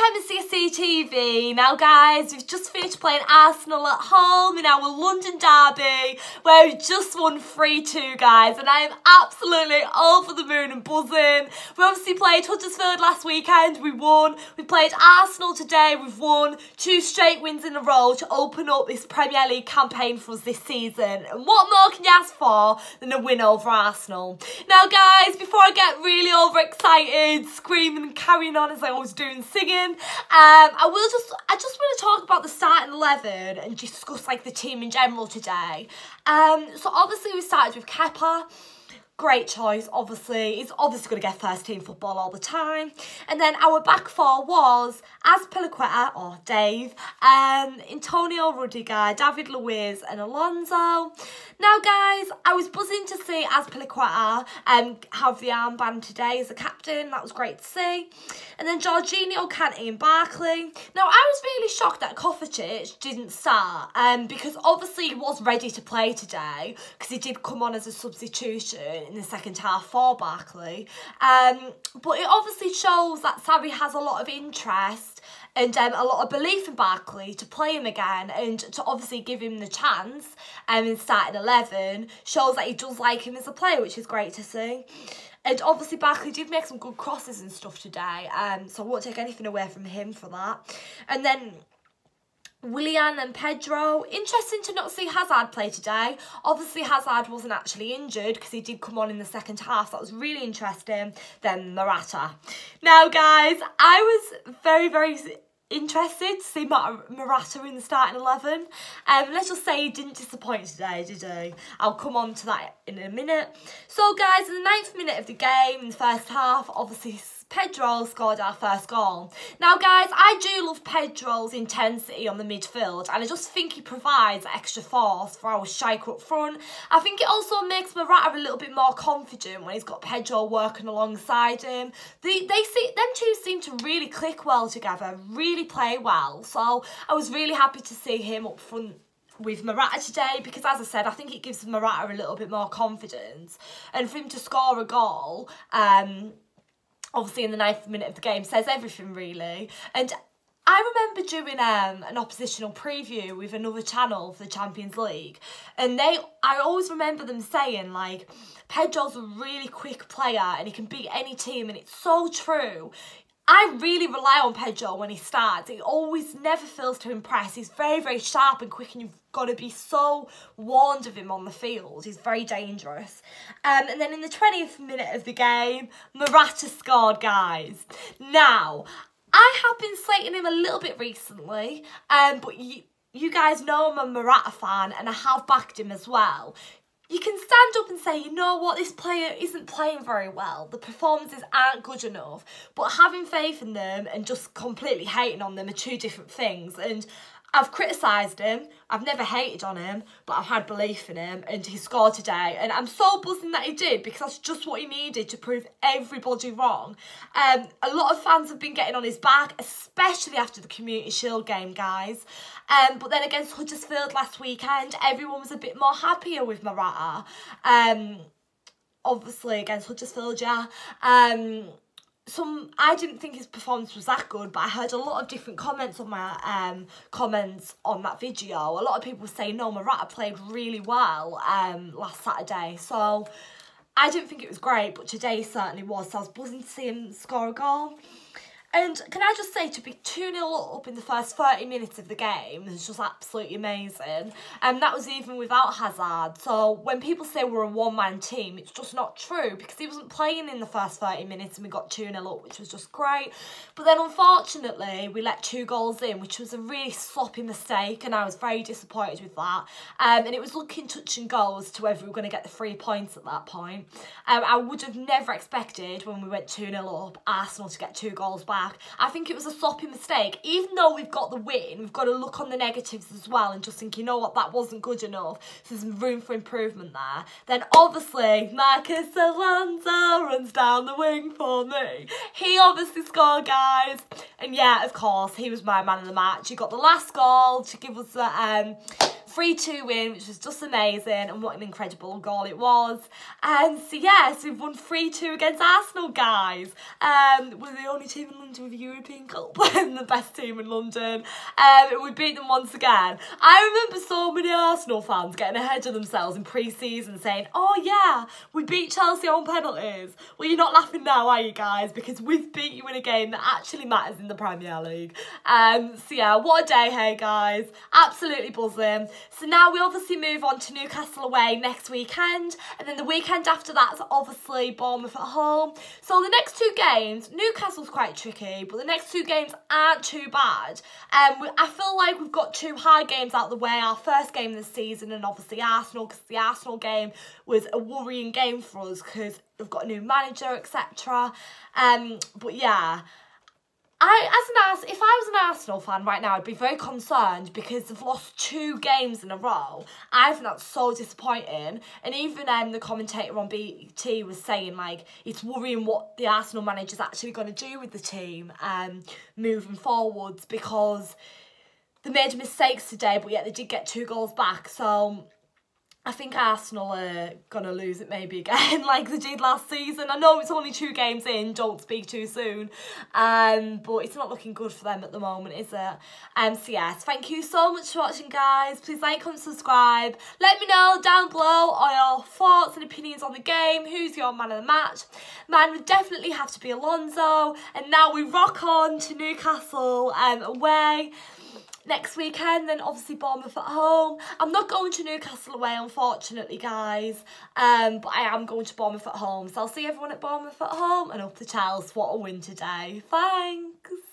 time of CSC Now guys, we've just finished playing Arsenal at home in our London derby where we just won 3-2 guys, and I am absolutely over the moon and buzzing. We obviously played Huddersfield last weekend, we won. We played Arsenal today, we've won 2 straight wins in a row to open up this Premier League campaign for us this season. And what more can you ask for than a win over Arsenal? Now guys, before I get really overexcited, screaming and carrying on as I always do and singing, I just want to talk about the starting 11 and discuss like the team in general today. So obviously we started with Kepa. Great choice, obviously. He's obviously going to get first team football all the time. And then our back four was Azpilicueta, or Dave, Antonio Rudiger, David Luiz and Alonso. Now guys, I was buzzing to see Azpilicueta have the armband today as a captain. That was great to see. And then Jorginho, Kante and Barkley. Now I was really shocked that Kovacic didn't start because obviously he was ready to play today because he did come on as a substitution in the second half for Barkley. But it obviously shows that Sarri has a lot of interest and a lot of belief in Barkley to play him again, and to obviously give him the chance in starting 11 shows that he does like him as a player, which is great to see. And obviously Barkley did make some good crosses and stuff today, so I won't take anything away from him for that. And then Willian and Pedro. Interesting to not see Hazard play today. Obviously Hazard wasn't actually injured because he did come on in the second half. That was really interesting. Then Morata. Now guys, I was very interested to see Morata in the starting 11. Let's just say he didn't disappoint today, did he? I'll come on to that in a minute. So guys, in the 9th minute of the game, in the first half, obviously Pedro scored our first goal. Now guys, I do love Pedro's intensity on the midfield, and I just think he provides two force for our striker up front. I think it also makes Morata a little bit more confident when he's got Pedro working alongside him. Them two seem to really click well together, really play well. So I was really happy to see him up front with Morata today, because as I said, I think it gives Morata a little bit more confidence, and for him to score a goal obviously in the 9th minute of the game says everything really. And I remember doing an oppositional preview with another channel for the Champions League, and I always remember them saying like, Pedro's a really quick player and he can beat any team, and it's so true. I really rely on Pedro when he starts. He always never fails to impress. He's very sharp and quick, and you've got to be so warned of him on the field. He's very dangerous. And then in the 20th minute of the game, Morata scored, guys. Now, I have been slating him a little bit recently, but you guys know I'm a Morata fan, and I have backed him as well. You can stand up and say, you know what, this player isn't playing very well. The performances aren't good enough. But having faith in them and just completely hating on them are two different things. And I've criticised him, I've never hated on him, but I've had belief in him, and he scored today. And I'm so buzzing that he did, because that's just what he needed to prove everybody wrong. A lot of fans have been getting on his back, especially after the Community Shield game, guys. But then against Huddersfield last weekend, everyone was a bit more happier with Morata. Obviously against Huddersfield, yeah. I didn't think his performance was that good, but I heard a lot of different comments on my comments on that video. A lot of people say no, Morata played really well last Saturday, so I didn't think it was great, but today certainly was. So I was buzzing to see him score a goal. And can I just say, to be 2-0 up in the first 30 minutes of the game is just absolutely amazing. And that was even without Hazard. So when people say we're a one-man team, it's just not true, because he wasn't playing in the first 30 minutes and we got 2-0 up, which was just great. But then unfortunately, we let 2 goals in, which was a really sloppy mistake, and I was very disappointed with that. And it was looking touch and go as to whether we were going to get the 3 points at that point. I would have never expected, when we went 2-0 up, Arsenal to get 2 goals back. I think it was a sloppy mistake. Even though we've got the win, we've got to look on the negatives as well and just think, you know what, that wasn't good enough. So there's room for improvement there. Then obviously, Marcus Alonso runs down the wing for me. He obviously scored, guys. And yeah, of course, he was my man of the match. He got the last goal to give us the 3-2 win, which was just amazing, and what an incredible goal it was. And so yes, we've won 3-2 against Arsenal, guys. We're the only team in London with a European Cup and the best team in London. We beat them once again. I remember so many Arsenal fans getting ahead of themselves in pre-season saying, oh yeah, we beat Chelsea on penalties. Well, you're not laughing now, are you guys? Because we've beat you in a game that actually matters in the Premier League. So yeah, what a day, hey guys. Absolutely buzzing. So now we obviously move on to Newcastle away next weekend, and then the weekend after that's obviously Bournemouth at home. So the next two games, Newcastle's quite tricky, but the next two games aren't too bad. I feel like we've got two hard games out of the way. Our first game this season, and obviously Arsenal, because the Arsenal game was a worrying game for us because we've got a new manager, etc. But yeah, if I was an Arsenal fan right now, I'd be very concerned because they've lost 2 games in a row. I think that's so disappointing. And even the commentator on BT was saying, like, it's worrying what the Arsenal manager's actually going to do with the team moving forwards, because they made mistakes today, but yet they did get 2 goals back. So I think Arsenal are going to lose it maybe again like they did last season. I know it's only 2 games in, don't speak too soon. But it's not looking good for them at the moment, is it? So yes, thank you so much for watching, guys. Please like, comment, subscribe. Let me know down below on your thoughts and opinions on the game. Who's your man of the match? Mine would definitely have to be Alonso. And now we rock on to Newcastle away next weekend, then obviously Bournemouth at home. I'm not going to Newcastle away, unfortunately, guys, but I am going to Bournemouth at home. So I'll see everyone at Bournemouth at home, and up to Chelsea. What a win today. Thanks.